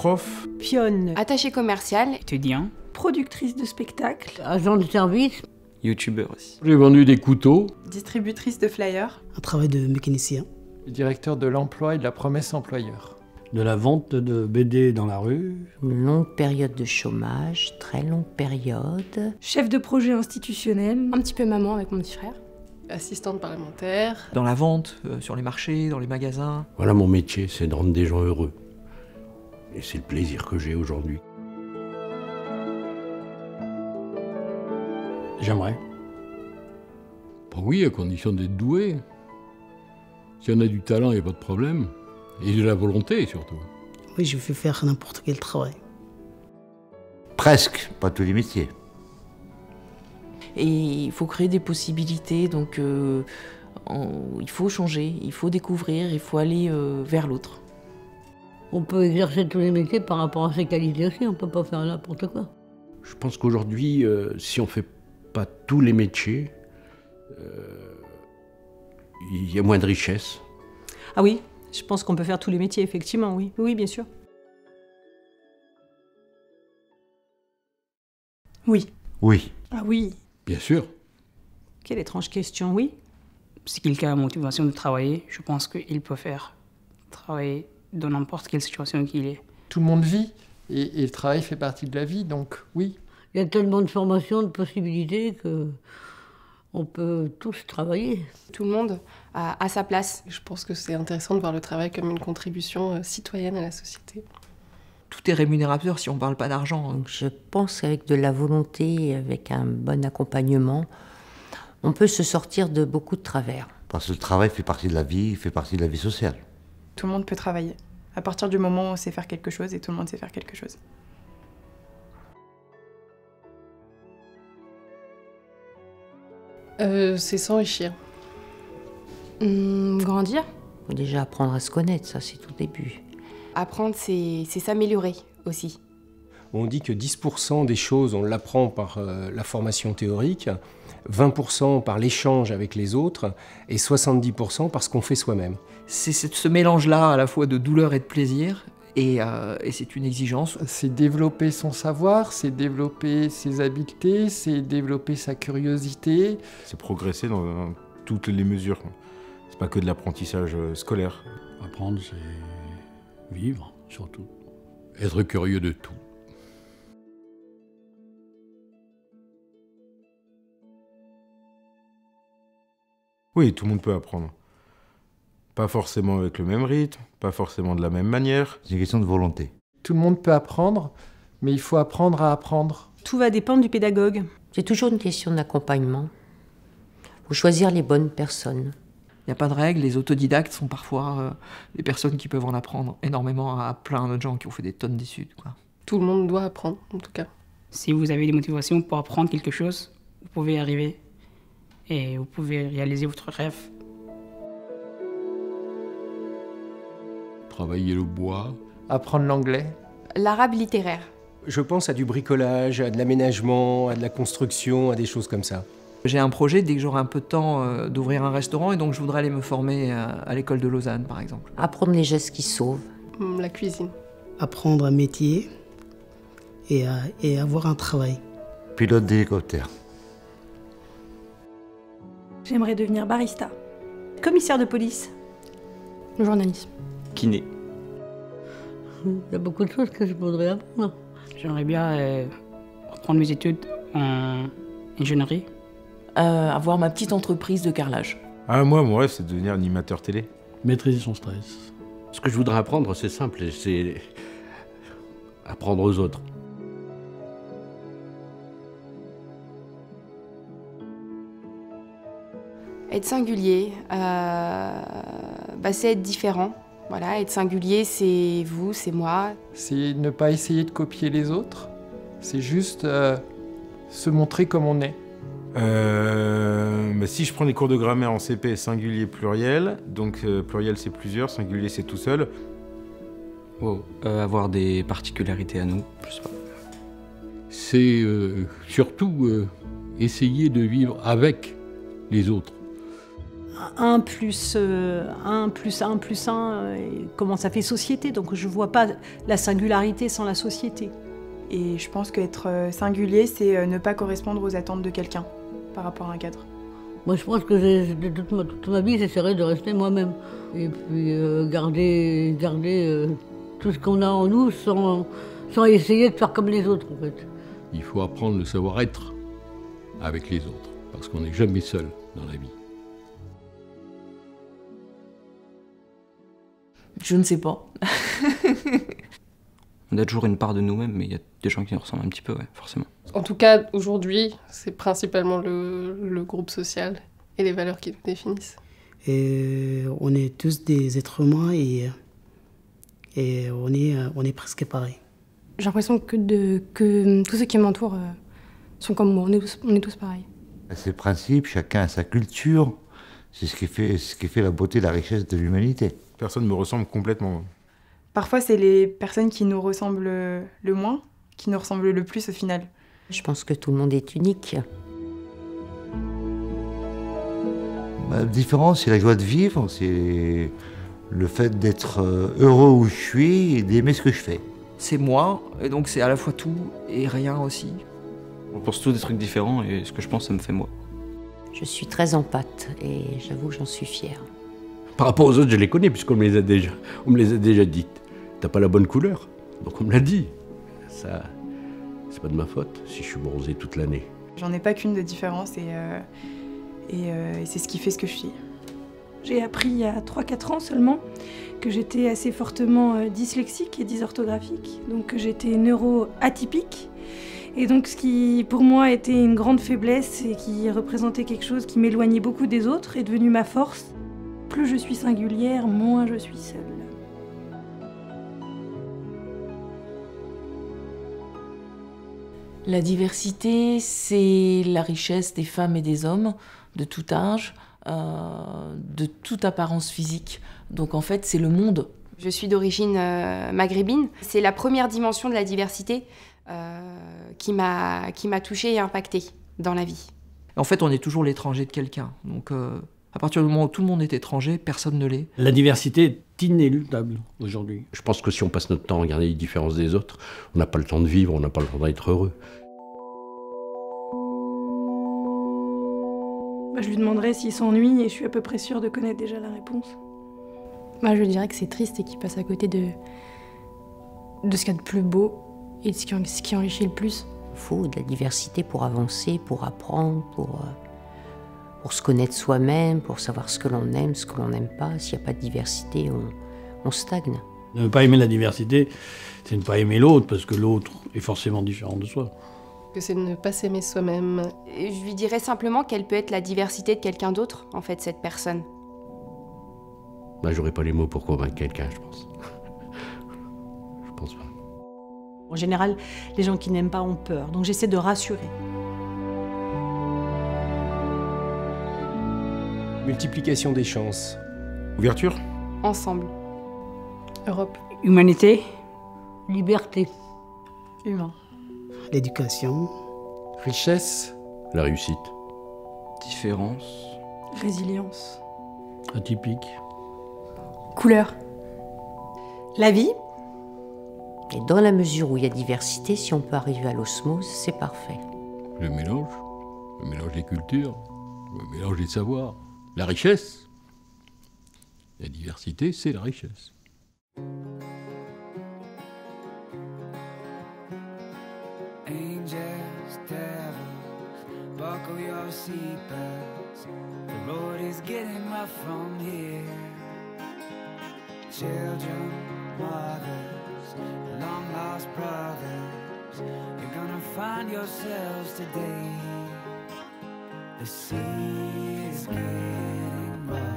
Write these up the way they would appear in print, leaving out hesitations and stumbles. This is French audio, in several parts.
prof. Pionne. Attaché commercial. Étudiant. Productrice de spectacle. Agent de service. Youtubeur aussi. J'ai vendu des couteaux. Distributrice de flyers. Un travail de mécanicien. Directeur de l'emploi et de la promesse employeur. De la vente de BD dans la rue. Une longue période de chômage, très longue période. Chef de projet institutionnel. Un petit peu maman avec mon petit frère. Assistante parlementaire. Dans la vente, sur les marchés, dans les magasins. Voilà mon métier, c'est de rendre des gens heureux. Et c'est le plaisir que j'ai aujourd'hui. J'aimerais. Ben oui, à condition d'être doué. Si on a du talent, il n'y a pas de problème. Et de la volonté, surtout. Oui, je vais faire n'importe quel travail. Presque, pas tous les métiers. Et il faut créer des possibilités, donc il faut changer, il faut découvrir, il faut aller vers l'autre. On peut exercer tous les métiers par rapport à ses qualités aussi, on ne peut pas faire n'importe quoi. Je pense qu'aujourd'hui, si on ne fait pas tous les métiers, il y a moins de richesse. Ah oui, je pense qu'on peut faire tous les métiers, effectivement, oui. Oui, bien sûr. Oui. Oui. Ah oui. Bien sûr. Quelle étrange question, oui. Si quelqu'un a la motivation de travailler, je pense qu'il peut faire travailler dans n'importe quelle situation qu'il est. Tout le monde vit et le travail fait partie de la vie, donc oui. Il y a tellement de formations, de possibilités que on peut tous travailler. Tout le monde a sa place. Je pense que c'est intéressant de voir le travail comme une contribution citoyenne à la société. Tout est rémunérateur si on ne parle pas d'argent. Donc je pense qu'avec de la volonté, avec un bon accompagnement, on peut se sortir de beaucoup de travers. Parce que le travail fait partie de la vie, fait partie de la vie sociale. Tout le monde peut travailler. À partir du moment où on sait faire quelque chose, et tout le monde sait faire quelque chose. C'est s'enrichir. Grandir. Il faut déjà apprendre à se connaître, ça c'est tout le début. Apprendre, c'est s'améliorer aussi. On dit que 10% des choses, on l'apprend par la formation théorique, 20% par l'échange avec les autres et 70% par ce qu'on fait soi-même. C'est ce mélange-là à la fois de douleur et de plaisir, et c'est une exigence. C'est développer son savoir, c'est développer ses habiletés, c'est développer sa curiosité. C'est progresser dans toutes les mesures. C'est pas que de l'apprentissage scolaire. Apprendre, c'est vivre, surtout. Être curieux de tout. Oui, tout le monde peut apprendre. Pas forcément avec le même rythme, pas forcément de la même manière. C'est une question de volonté. Tout le monde peut apprendre, mais il faut apprendre à apprendre. Tout va dépendre du pédagogue. C'est toujours une question d'accompagnement. Il faut choisir les bonnes personnes. Il n'y a pas de règle, les autodidactes sont parfois des personnes qui peuvent en apprendre énormément à plein d'autres gens qui ont fait des tonnes d'études, quoi. Tout le monde doit apprendre, en tout cas. Si vous avez des motivations pour apprendre quelque chose, vous pouvez y arriver. Et vous pouvez réaliser votre rêve. Travailler le bois. Apprendre l'anglais. L'arabe littéraire. Je pense à du bricolage, à de l'aménagement, à de la construction, à des choses comme ça. J'ai un projet, dès que j'aurai un peu de temps, d'ouvrir un restaurant, et donc je voudrais aller me former à l'école de Lausanne, par exemple. Apprendre les gestes qui sauvent. La cuisine. Apprendre un métier et avoir un travail. Pilote d'hélicoptère. J'aimerais devenir barista. Commissaire de police. Journalisme. Kiné. Il y a beaucoup de choses que je voudrais apprendre. J'aimerais bien reprendre mes études en ingénierie. Avoir ma petite entreprise de carrelage. Ah, moi, mon rêve, c'est de devenir animateur télé. Maîtriser son stress. Ce que je voudrais apprendre, c'est simple, c'est apprendre aux autres. Être singulier, c'est être différent. Voilà, être singulier, c'est vous, c'est moi. C'est ne pas essayer de copier les autres. C'est juste se montrer comme on est. Si je prends les cours de grammaire en CP, singulier, pluriel, donc pluriel c'est plusieurs, singulier c'est tout seul. Avoir des particularités à nous, je sais pas. C'est surtout essayer de vivre avec les autres. 1 plus 1 plus 1 plus 1, comment ça fait société. Donc je ne vois pas la singularité sans la société. Et je pense qu'être singulier, c'est ne pas correspondre aux attentes de quelqu'un par rapport à un cadre. Moi, je pense que toute ma vie, j'essaierai de rester moi-même. Et puis garder tout ce qu'on a en nous sans essayer de faire comme les autres, en fait. Il faut apprendre le savoir-être avec les autres, parce qu'on n'est jamais seul dans la vie. Je ne sais pas. On a toujours une part de nous-mêmes, mais il y a des gens qui nous ressemblent un petit peu, ouais, forcément. En tout cas, aujourd'hui, c'est principalement le groupe social et les valeurs qui nous définissent. Et on est tous des êtres humains et on est presque pareils. J'ai l'impression que tous ceux qui m'entourent sont comme moi, on est tous pareils. Ses principes, chacun a sa culture, c'est ce qui fait la beauté, la richesse de l'humanité. Personne ne me ressemble complètement. Parfois, c'est les personnes qui nous ressemblent le moins, qui nous ressemblent le plus au final. Je pense que tout le monde est unique. La différence, c'est la joie de vivre, c'est le fait d'être heureux où je suis et d'aimer ce que je fais. C'est moi, et donc c'est à la fois tout et rien aussi. On pense tous des trucs différents et ce que je pense, ça me fait moi. Je suis très en pâte et j'avoue que j'en suis fière. Par rapport aux autres, je les connais puisqu'on me les a déjà dites. T'as pas la bonne couleur, donc on me l'a dit. Ça, c'est pas de ma faute si je suis bronzé toute l'année. J'en ai pas qu'une de différence et c'est ce qui fait ce que je suis. J'ai appris il y a 3-4 ans seulement que j'étais assez fortement dyslexique et dysorthographique, donc que j'étais neuro-atypique. Et donc ce qui pour moi était une grande faiblesse et qui représentait quelque chose qui m'éloignait beaucoup des autres est devenu ma force. Plus je suis singulière, moins je suis seule. La diversité, c'est la richesse des femmes et des hommes de tout âge, de toute apparence physique. Donc en fait, c'est le monde. Je suis d'origine maghrébine. C'est la première dimension de la diversité qui m'a touchée et impactée dans la vie. En fait, on est toujours l'étranger de quelqu'un. Donc à partir du moment où tout le monde est étranger, personne ne l'est. La diversité est inéluctable aujourd'hui. Je pense que si on passe notre temps à regarder les différences des autres, on n'a pas le temps de vivre, on n'a pas le temps d'être heureux. Je lui demanderai s'il s'ennuie et je suis à peu près sûre de connaître déjà la réponse. Moi, je dirais que c'est triste et qu'il passe à côté de ce qu'il y a de plus beau et de ce qui enrichit le plus. Il faut de la diversité pour avancer, pour apprendre, pour se connaître soi-même, pour savoir ce que l'on aime, ce que l'on n'aime pas. S'il n'y a pas de diversité, on stagne. Ne pas aimer la diversité, c'est ne pas aimer l'autre, parce que l'autre est forcément différent de soi. Que c'est de ne pas s'aimer soi-même. Et je lui dirais simplement qu'elle peut être la diversité de quelqu'un d'autre, en fait, cette personne. Bah, j'aurais pas les mots pour convaincre quelqu'un, je pense. Je pense pas. En général, les gens qui n'aiment pas ont peur, donc j'essaie de rassurer. Multiplication des chances. Ouverture. Ensemble. Europe. Humanité. Liberté. Humain. L'éducation. Richesse. La réussite. Différence. Résilience. Atypique. Couleur. La vie. Et dans la mesure où il y a diversité, si on peut arriver à l'osmose, c'est parfait. Le mélange des cultures, le mélange des savoirs, la richesse. La diversité, c'est la richesse. Angels, devils, buckle your seatbelts. The road is getting rough from here. Children, mothers, long lost brothers, you're gonna find yourselves today. The sea is getting rough,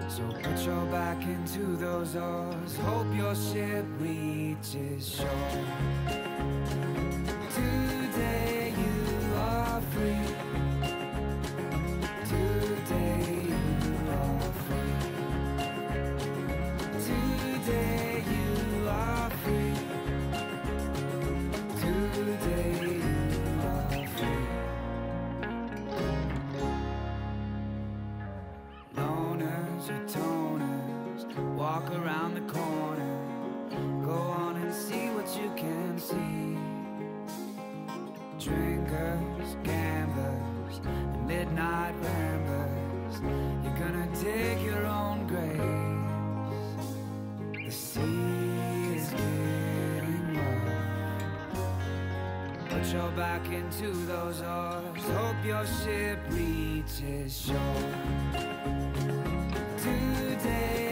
so put your back into those oars. Hope your ship reaches shore. Today you are free. Today you are free. Today you are free. Today you are free. Put your back into those oars. Hope your ship reaches shore. Today